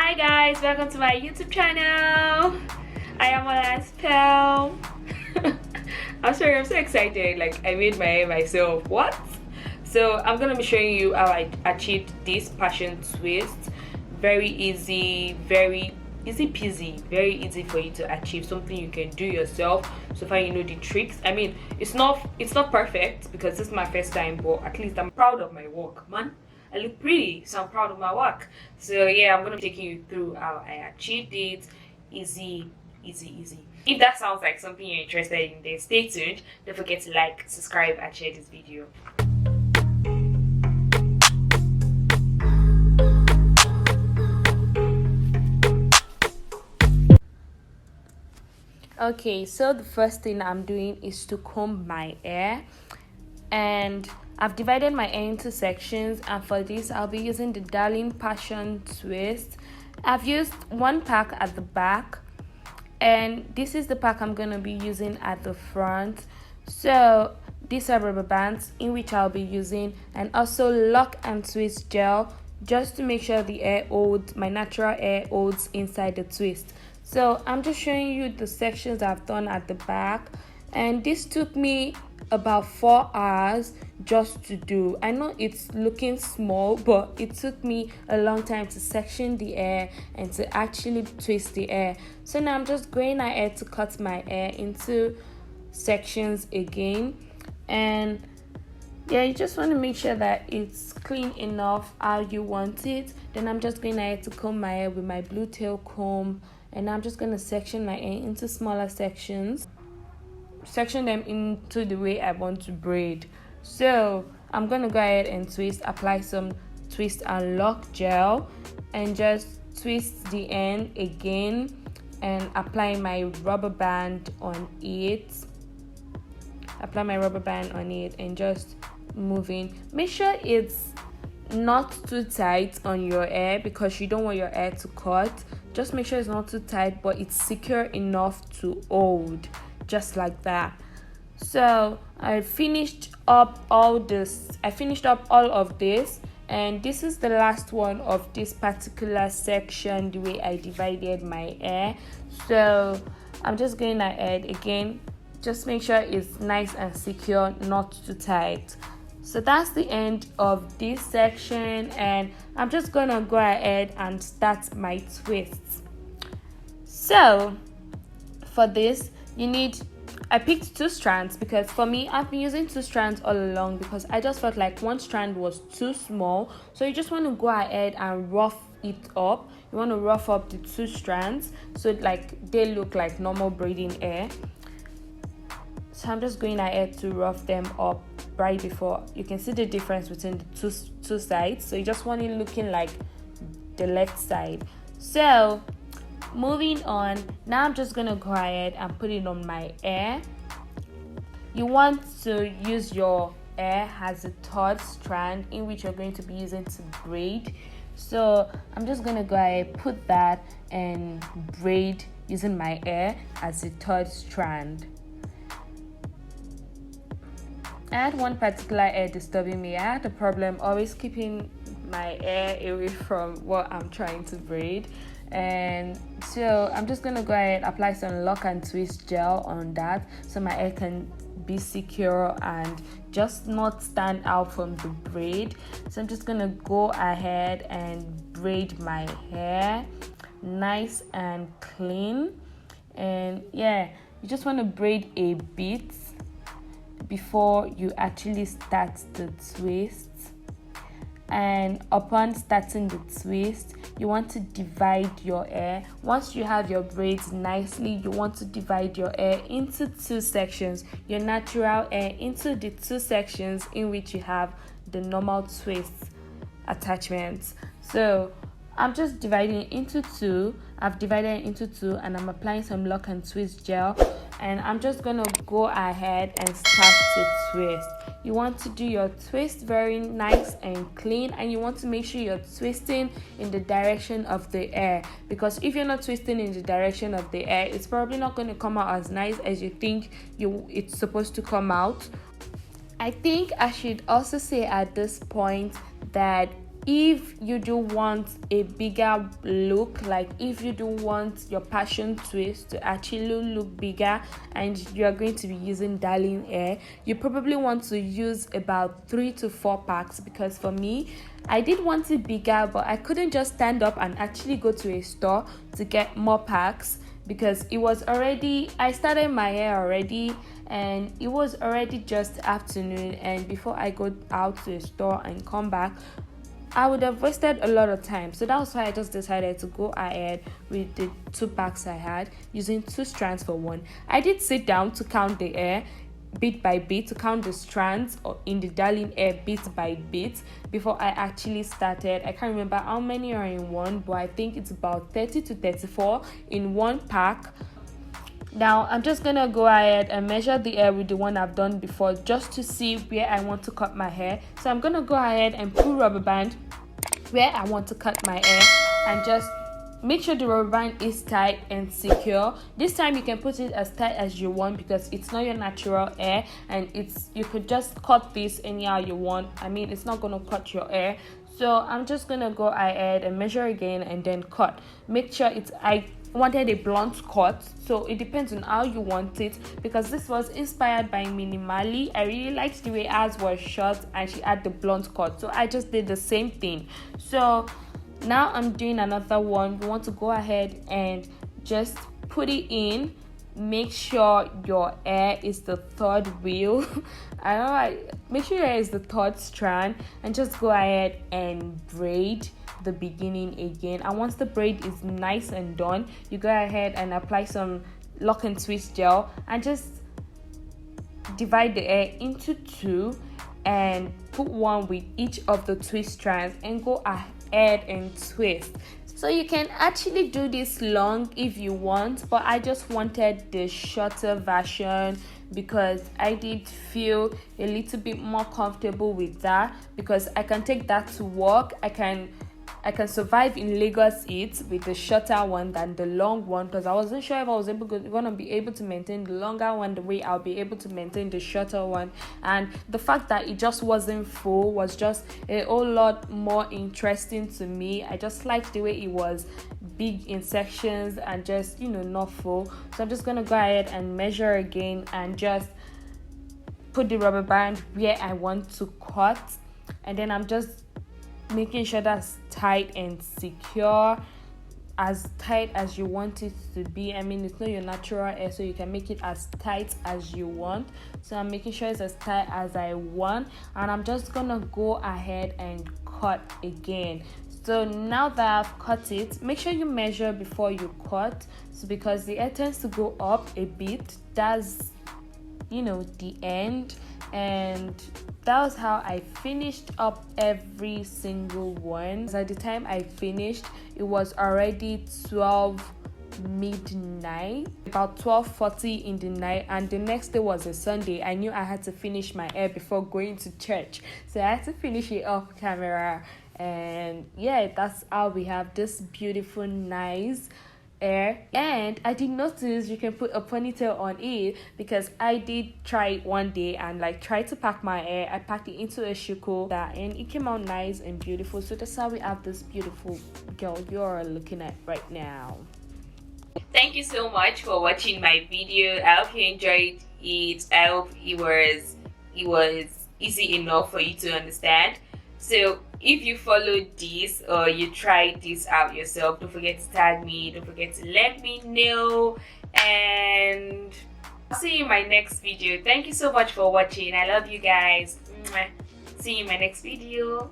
Hi guys, welcome to my YouTube channel. I am Ola's Pal. I'm sorry, I'm so excited. Like, I made my hair myself. What? So I'm gonna be showing you how I achieved this passion twist. Very easy, very easy peasy, very easy for you to achieve, something you can do yourself so far you know the tricks. I mean, it's not perfect because this is my first time, but at least I'm proud of my work, man. I look pretty, so I'm proud of my work. So yeah, I'm gonna be taking you through how I achieved it. Easy. If that sounds like something you're interested in, then stay tuned. Don't forget to like, subscribe, and share this video. Okay, so the first thing I'm doing is to comb my hair, and I've divided my hair into sections, and for this I'll be using the Darling Passion Twist. I've used one pack at the back, and this is the pack I'm going to be using at the front. So these are rubber bands in which I'll be using, and also lock and twist gel just to make sure the hair holds, my natural hair holds inside the twist. So I'm just showing you the sections I've done at the back, and this took me about 4 hours just to do. I know it's looking small, but it took me a long time to section the hair and to actually twist the hair. So now I'm just going ahead to cut my hair into sections again, and yeah, you just want to make sure that it's clean enough how you want it. Then I'm just going ahead to comb my hair with my blue tail comb, and I'm just going to section my hair into smaller sections, section them into the way I want to braid. So I'm going to go ahead and twist, apply some twist and lock gel, and just twist the end again and apply my rubber band on it. Apply my rubber band on it and just moving. Make sure it's not too tight on your hair because you don't want your hair to cut. Just make sure it's not too tight, but it's secure enough to hold, just like that. So I finished up all this. I finished up all of this, and this is the last one of this particular section, the way I divided my hair. So I'm just going ahead again, just make sure it's nice and secure, not too tight. So that's the end of this section, and I'm just gonna go ahead and start my twists. So for this, I picked 2 strands because for me, I've been using 2 strands all along because I just felt like one strand was too small. So you just want to go ahead and rough it up. You want to rough up the 2 strands so like they look like normal braiding hair. So I'm just going ahead to rough them up right before. You can see the difference between the two sides. So you just want it looking like the left side. So moving on, now I'm just gonna go ahead and put it on my hair. You want to use your hair as a 3rd strand in which you're going to be using to braid. So I'm just gonna go ahead, put that and braid using my hair as a 3rd strand. I had one particular hair disturbing me. I had a problem always keeping my hair away from what I'm trying to braid, and so I'm just gonna go ahead, apply some lock and twist gel on that so my hair can be secure and just not stand out from the braid. So I'm just gonna go ahead and braid my hair nice and clean. And yeah, you just want to braid a bit before you actually start the twist. And upon starting the twist, you want to divide your hair. Once you have your braids nicely, you want to divide your hair into 2 sections, your natural hair into the 2 sections in which you have the normal twist attachments. So I'm just dividing it into 2. I've divided it into 2, and I'm applying some lock and twist gel, and I'm just gonna go ahead and start to twist. You want to do your twist very nice and clean, and you want to make sure you're twisting in the direction of the hair, because if you're not twisting in the direction of the hair, it's probably not going to come out as nice as you think it's supposed to come out. I think I should also say at this point that if you do want a bigger look, like if you do want your passion twist to actually look bigger and you are going to be using Braiding Air, you probably want to use about 3 to 4 packs, because for me, I did want it bigger, but I couldn't just stand up and actually go to a store to get more packs, because it was already, I started my hair already and it was already just afternoon, and before I go out to a store and come back, I would have wasted a lot of time. So that was why I just decided to go ahead with the 2 packs I had, using 2 strands for one. I did sit down to count the hair bit by bit, to count the strands or in the Braiding Air bit by bit before I actually started. I can't remember how many are in one, but I think it's about 30 to 34 in one pack. Now I'm just gonna go ahead and measure the hair with the one I've done before, just to see where I want to cut my hair. So I'm gonna go ahead and put rubber band where I want to cut my hair, and just make sure the rubber band is tight and secure. This time you can put it as tight as you want, because it's not your natural hair, and you could just cut this anyhow you want. I mean, it's not gonna cut your hair. So I'm just gonna go ahead and measure again and then cut. Make sure I wanted a blunt cut, so it depends on how you want it, because this was inspired by Minimali. I really liked the way ours was short and she had the blunt cut, so I just did the same thing. So now I'm doing another one. We want to go ahead and just put it in. Make sure your hair is the 3rd wheel. I know, make sure your hair is the 3rd strand, and just go ahead and braid the beginning again. And once the braid is nice and done, you go ahead and apply some lock and twist gel and just divide the hair into 2 and put one with each of the twist strands and go ahead and twist. So you can actually do this long if you want, but I just wanted the shorter version because I did feel a little bit more comfortable with that, because I can take that to work. I can survive in Lagos Heat with the shorter one than the long one, because I wasn't sure if I was gonna be able to maintain the longer one the way I'll be able to maintain the shorter one. And the fact that it just wasn't full was just a whole lot more interesting to me. I just liked the way it was big in sections and just, not full. So I'm just gonna go ahead and measure again and just put the rubber band where I want to cut, and then I'm just making sure that's tight and secure, as tight as you want it to be. I mean, it's not your natural hair, so you can make it as tight as you want. So I'm making sure it's as tight as I want, and I'm just gonna go ahead and cut again. So now that I've cut it, make sure you measure before you cut, so because the hair tends to go up a bit. That's the end. And that was how I finished up every single one. So at the time I finished, it was already 12 midnight, about 12:40 in the night, and the next day was a Sunday. I knew I had to finish my hair before going to church, so I had to finish it off camera. And yeah, that's how we have this beautiful, nice hair. And I did notice you can put a ponytail on it, because I did try it one day and try to pack my hair. I packed it into a shuko and it came out nice and beautiful. So that's how we have this beautiful girl you're looking at right now. Thank you so much for watching my video. I hope you enjoyed it. I hope it was easy enough for you to understand. So if you followed this or you tried this out yourself, don't forget to tag me, don't forget to let me know, and I'll see you in my next video. Thank you so much for watching. I love you guys. See you in my next video.